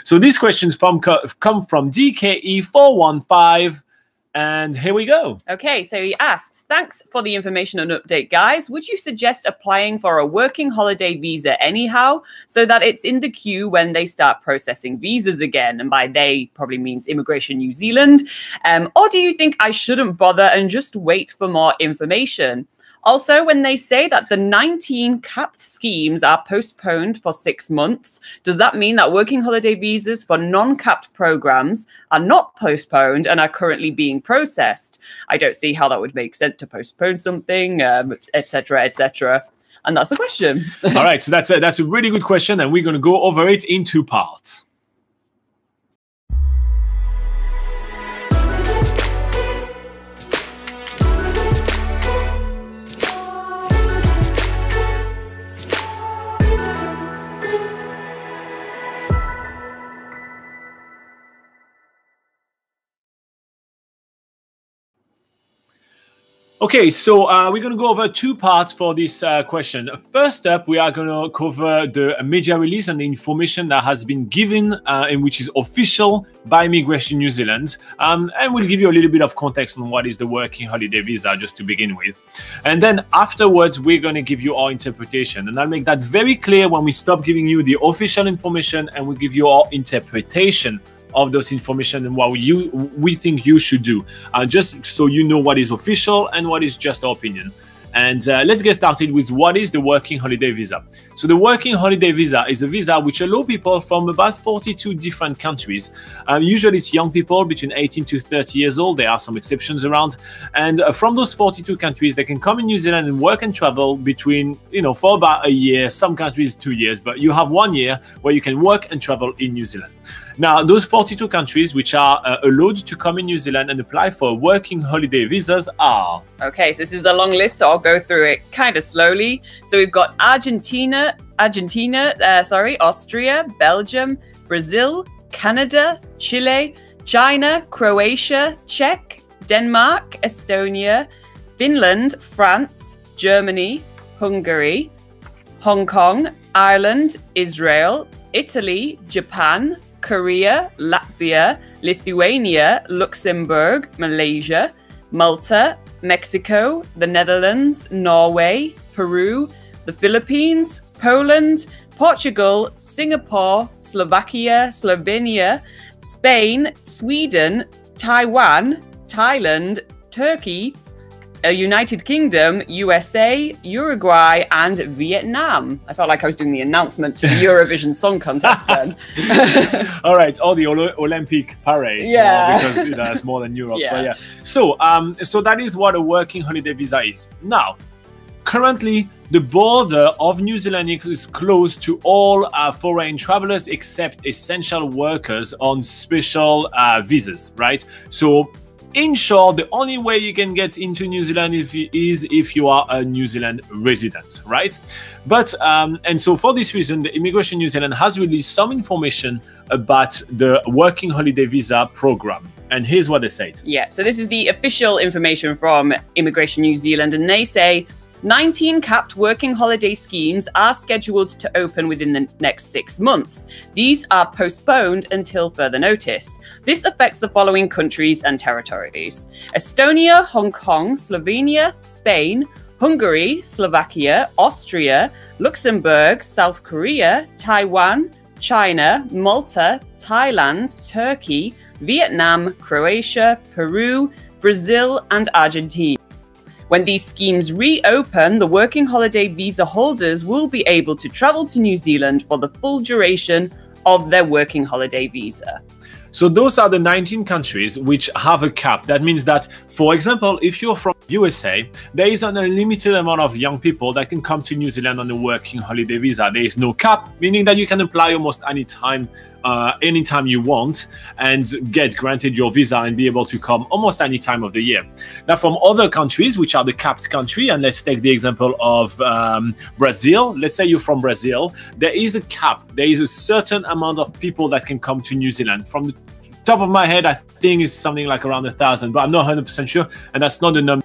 So these questions come from DKE415. And here we go. Okay, so he asks, thanks for the information and update, guys. Would you suggest applying for a working holiday visa anyhow, so that it's in the queue when they start processing visas again? And by they probably means Immigration New Zealand. Or do you think I shouldn't bother and just wait for more information? Also, when they say that the 19 capped schemes are postponed for 6 months, does that mean that working holiday visas for non-capped programs are not postponed and are currently being processed? I don't see how that would make sense to postpone something, etc., etc. And that's the question. All right, so that's a really good question, and we're going to go over it in 2 parts. Okay, so we're going to go over 2 parts for this question. First up, we are going to cover the media release and the information that has been given and which is official by Immigration New Zealand. And we'll give you a little bit of context on what is the working holiday visa just to begin with. And then afterwards, we're going to give you our interpretation. And I'll make that very clear when we stop giving you the official information and we give you our interpretation of those information and what we think you should do, just so you know what is official and what is just our opinion. And let's get started with what is the working holiday visa. So the working holiday visa is a visa which allows people from about 42 different countries. Usually it's young people between 18 to 30 years old. There are some exceptions around. And from those 42 countries, they can come in New Zealand and work and travel between, for about a year, some countries 2 years, but you have 1 year where you can work and travel in New Zealand. Now, those 42 countries which are allowed to come in New Zealand and apply for working holiday visas are... Okay, so this is a long list, so I'll go through it kind of slowly. So we've got Argentina, Austria, Belgium, Brazil, Canada, Chile, China, Croatia, Czech, Denmark, Estonia, Finland, France, Germany, Hungary, Hong Kong, Ireland, Israel, Italy, Japan, Korea, Latvia, Lithuania, Luxembourg, Malaysia, Malta, Mexico, the Netherlands, Norway, Peru, the Philippines, Poland, Portugal, Singapore, Slovakia, Slovenia, Spain, Sweden, Taiwan, Thailand, Turkey, United Kingdom, USA, Uruguay, and Vietnam. I felt like I was doing the announcement to the Eurovision Song Contest then. All right, all the Olympic parade. Yeah. Because that's more than Europe. Yeah. But yeah. So that is what a working holiday visa is. Now, currently, the border of New Zealand is closed to all foreign travelers except essential workers on special visas, right? So, in short, the only way you can get into New Zealand is if you are a New Zealand resident, right? But, and so for this reason, the Immigration New Zealand has released some information about the working holiday visa program. And here's what they said. Yeah, so this is the official information from Immigration New Zealand, and they say 19 capped working holiday schemes are scheduled to open within the next 6 months. These are postponed until further notice. This affects the following countries and territories: Estonia, Hong Kong, Slovenia, Spain, Hungary, Slovakia, Austria, Luxembourg, South Korea, Taiwan, China, Malta, Thailand, Turkey, Vietnam, Croatia, Peru, Brazil, and Argentina. When these schemes reopen, the working holiday visa holders will be able to travel to New Zealand for the full duration of their working holiday visa. So those are the 19 countries which have a cap. That means that, for example, if you're from USA, there is an unlimited amount of young people that can come to New Zealand on a working holiday visa. There is no cap, meaning that you can apply almost anytime you want and get granted your visa and be able to come almost any time of the year. Now, from other countries, which are the capped country, and let's take the example of Brazil. Let's say you're from Brazil. There is a cap. There is a certain amount of people that can come to New Zealand. From the top of my head, I think it's something like around 1,000, but I'm not 100% sure, and that's not the number.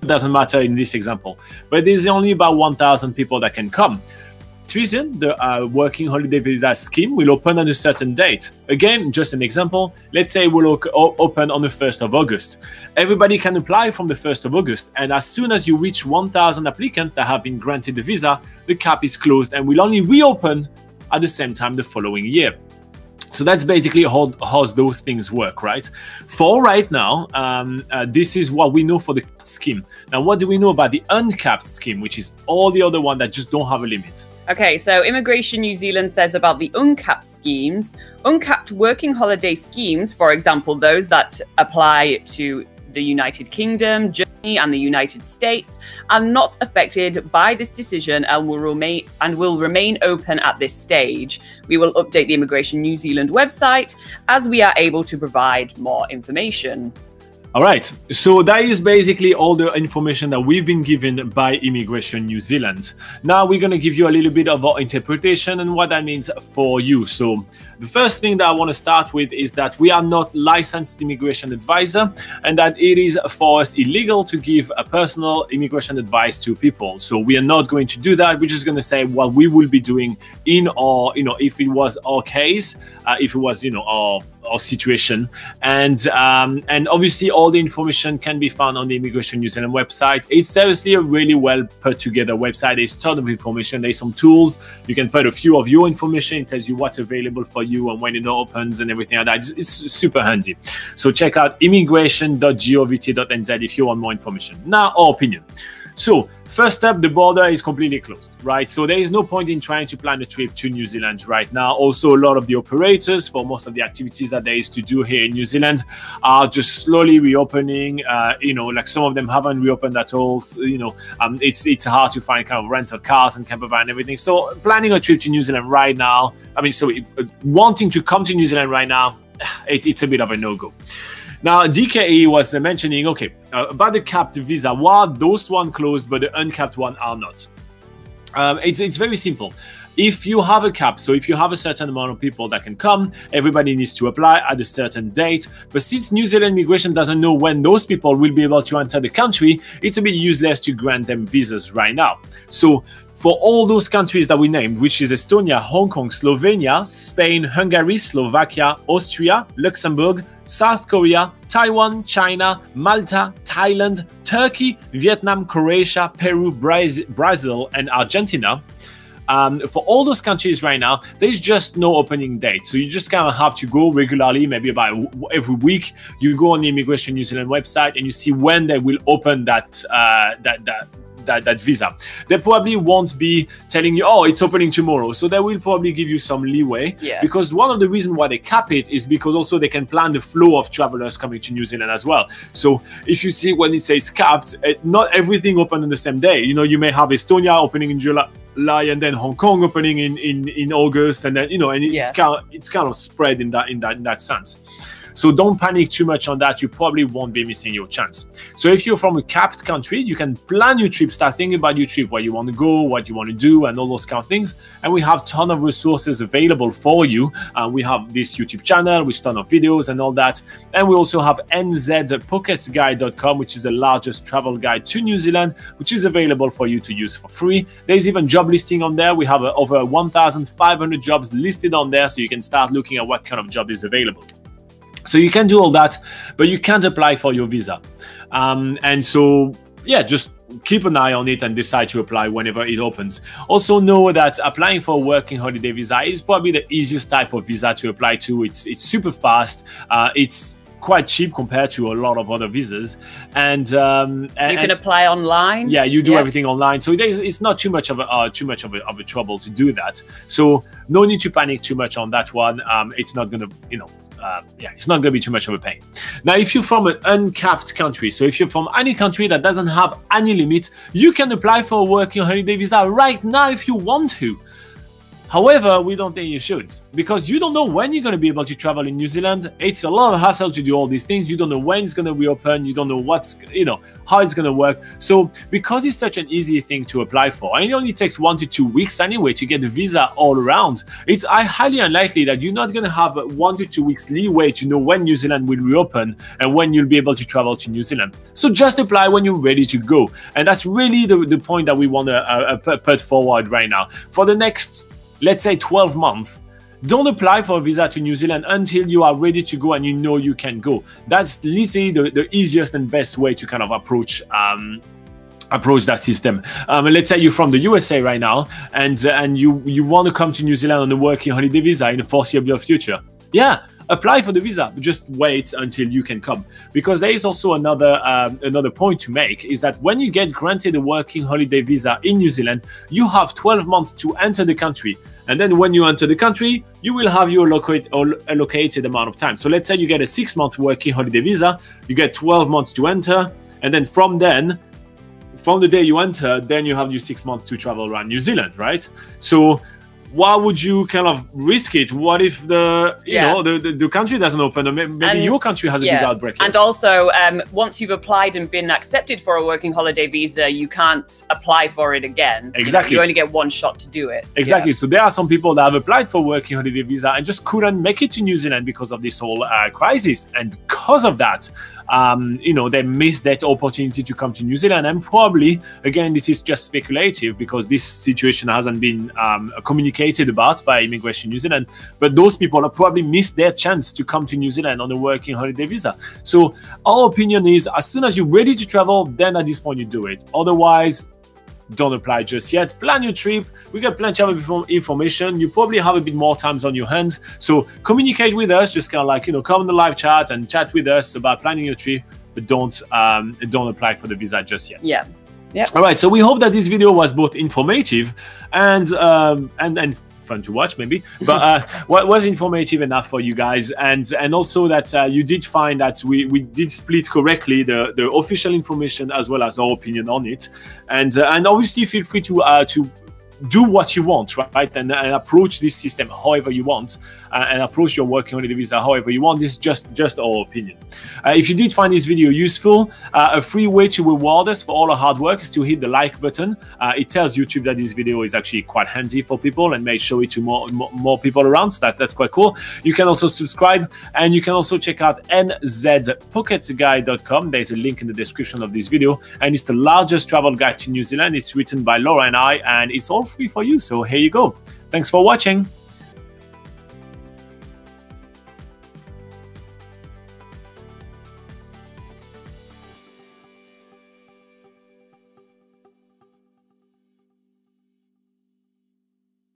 It doesn't matter in this example. But there's only about 1,000 people that can come. reason, the working holiday visa scheme will open on a certain date. Again, just an example, let's say we'll open on the 1st of August. Everybody can apply from the 1st of August, and as soon as you reach 1,000 applicants that have been granted the visa, the cap is closed and will only reopen at the same time the following year. So that's basically how those things work, right? For right now, this is what we know for the scheme. Now, what do we know about the uncapped scheme, which is all the other one that just don't have a limit? Okay, so Immigration New Zealand says about the uncapped schemes, uncapped working holiday schemes, for example, those that apply to the United Kingdom, Germany, and the United States, are not affected by this decision and will remain open at this stage. We will update the Immigration New Zealand website as we are able to provide more information. All right, so that is basically all the information that we've been given by Immigration New Zealand. Now we're going to give you a little bit of our interpretation and what that means for you. So the first thing that I want to start with is that we are not licensed immigration advisor, and that it is for us illegal to give a personal immigration advice to people. So we are not going to do that. We're just going to say what we will be doing in our, if it was our case, if it was, our situation, and obviously all the information can be found on the Immigration New Zealand website. It's seriously a really well put together website. There's a ton of information. There's some tools. You can put a few of your information. It tells you what's available for you and when it opens and everything like that. It's super handy. So check out immigration.govt.nz if you want more information. Now, our opinion. So first up, the border is completely closed, right? So there is no point in trying to plan a trip to New Zealand right now. Also, a lot of the operators for most of the activities that there is to do here in New Zealand are just slowly reopening. Like some of them haven't reopened at all. So, it's hard to find kind of rental cars and camper van and everything. So planning a trip to New Zealand right now, wanting to come to New Zealand right now, it's a bit of a no-go. Now, DKE was mentioning, about the capped visa, why those one closed, but the uncapped one are not. It's very simple. If you have a cap, so if you have a certain amount of people that can come, everybody needs to apply at a certain date. But since New Zealand immigration doesn't know when those people will be able to enter the country, it's a bit useless to grant them visas right now. So for all those countries that we named, which is Estonia, Hong Kong, Slovenia, Spain, Hungary, Slovakia, Austria, Luxembourg, South Korea, Taiwan, China, Malta, Thailand, Turkey, Vietnam, Croatia, Peru, Brazil, and Argentina, for all those countries right now, there's just no opening date. So you just kind of have to go regularly, maybe about every week. You go on the Immigration New Zealand website and you see when they will open that visa. They probably won't be telling you, oh, it's opening tomorrow. So they will probably give you some leeway. Yeah. Because one of the reasons why they cap it is because also they can plan the flow of travelers coming to New Zealand as well. So if you see when it says capped, not everything open on the same day. You may have Estonia opening in July, and then Hong Kong opening in August, and then it's kind of spread in that sense. So don't panic too much on that. You probably won't be missing your chance. So if you're from a capped country, you can plan your trip, start thinking about your trip, where you want to go, what you want to do, and all those kind of things. And we have a ton of resources available for you. We have this YouTube channel with a ton of videos and all that. And we also have NZPocketGuide.com, which is the largest travel guide to New Zealand, which is available for you to use for free. There's even job listing on there. We have over 1,500 jobs listed on there, so you can start looking at what kind of job is available. So you can do all that, but you can't apply for your visa. And so, just keep an eye on it and decide to apply whenever it opens. Also know that applying for a working holiday visa is probably the easiest type of visa to apply to. It's super fast. It's quite cheap compared to a lot of other visas, and you can apply online. Yeah, you do everything online, so it's not too much of a trouble to do that. So no need to panic too much on that one. It's not gonna, it's not going to be too much of a pain. Now, if you're from an uncapped country, so if you're from any country that doesn't have any limit, you can apply for a working holiday visa right now if you want to. However, we don't think you should, because you don't know when you're going to be able to travel in New Zealand. It's a lot of hassle to do all these things. You don't know when it's going to reopen. You don't know how it's going to work. So because it's such an easy thing to apply for, and it only takes 1 to 2 weeks anyway to get the visa all around, it's highly unlikely that you're not going to have 1 to 2 weeks leeway to know when New Zealand will reopen and when you'll be able to travel to New Zealand. So just apply when you're ready to go. And that's really the point that we want to put forward right now. For the next, let's say, 12 months, don't apply for a visa to New Zealand until you are ready to go and you know you can go. That's literally the easiest and best way to kind of approach that system. Let's say you're from the USA right now and you want to come to New Zealand on a working holiday visa in the foreseeable future. Yeah, apply for the visa, but just wait until you can come. Because there is also another point to make, is that when you get granted a working holiday visa in New Zealand, you have 12 months to enter the country. And then when you enter the country, you will have your allocated amount of time. So let's say you get a 6-month working holiday visa, you get 12 months to enter, and then from the day you enter, then you have your 6 months to travel around New Zealand, right? So why would you kind of risk it? What if the country doesn't open, or maybe your country has a big outbreak? And also, once you've applied and been accepted for a working holiday visa, you can't apply for it again. Exactly. You only get one shot to do it. Exactly. So there are some people that have applied for working holiday visa and just couldn't make it to New Zealand because of this whole crisis. And because of that, they missed that opportunity to come to New Zealand. And probably, again, this is just speculative because this situation hasn't been communicated about by Immigration New Zealand, but those people have probably missed their chance to come to New Zealand on a working holiday visa. So our opinion is, as soon as you're ready to travel, then at this point you do it. Otherwise, don't apply just yet. Plan your trip. We got plenty of information. You probably have a bit more time on your hands. So communicate with us. Just kind of like, come in the live chat and chat with us about planning your trip, but don't apply for the visa just yet. Yeah. Yeah. All right. So we hope that this video was both informative and fun to watch, maybe, but was informative enough for you guys, and also that you did find that we did split correctly the official information as well as our opinion on it, and obviously feel free to do what you want, right? And approach this system however you want, and approach your working holiday visa however you want. This is just our opinion. If you did find this video useful, a free way to reward us for all our hard work is to hit the like button. It tells YouTube that this video is actually quite handy for people and may show it to more people around. So that's quite cool. You can also subscribe, and you can also check out nzpocketguide.com. There's a link in the description of this video, and it's the largest travel guide to New Zealand. It's written by Laura and I, and it's all free for you. So here you go. Thanks for watching.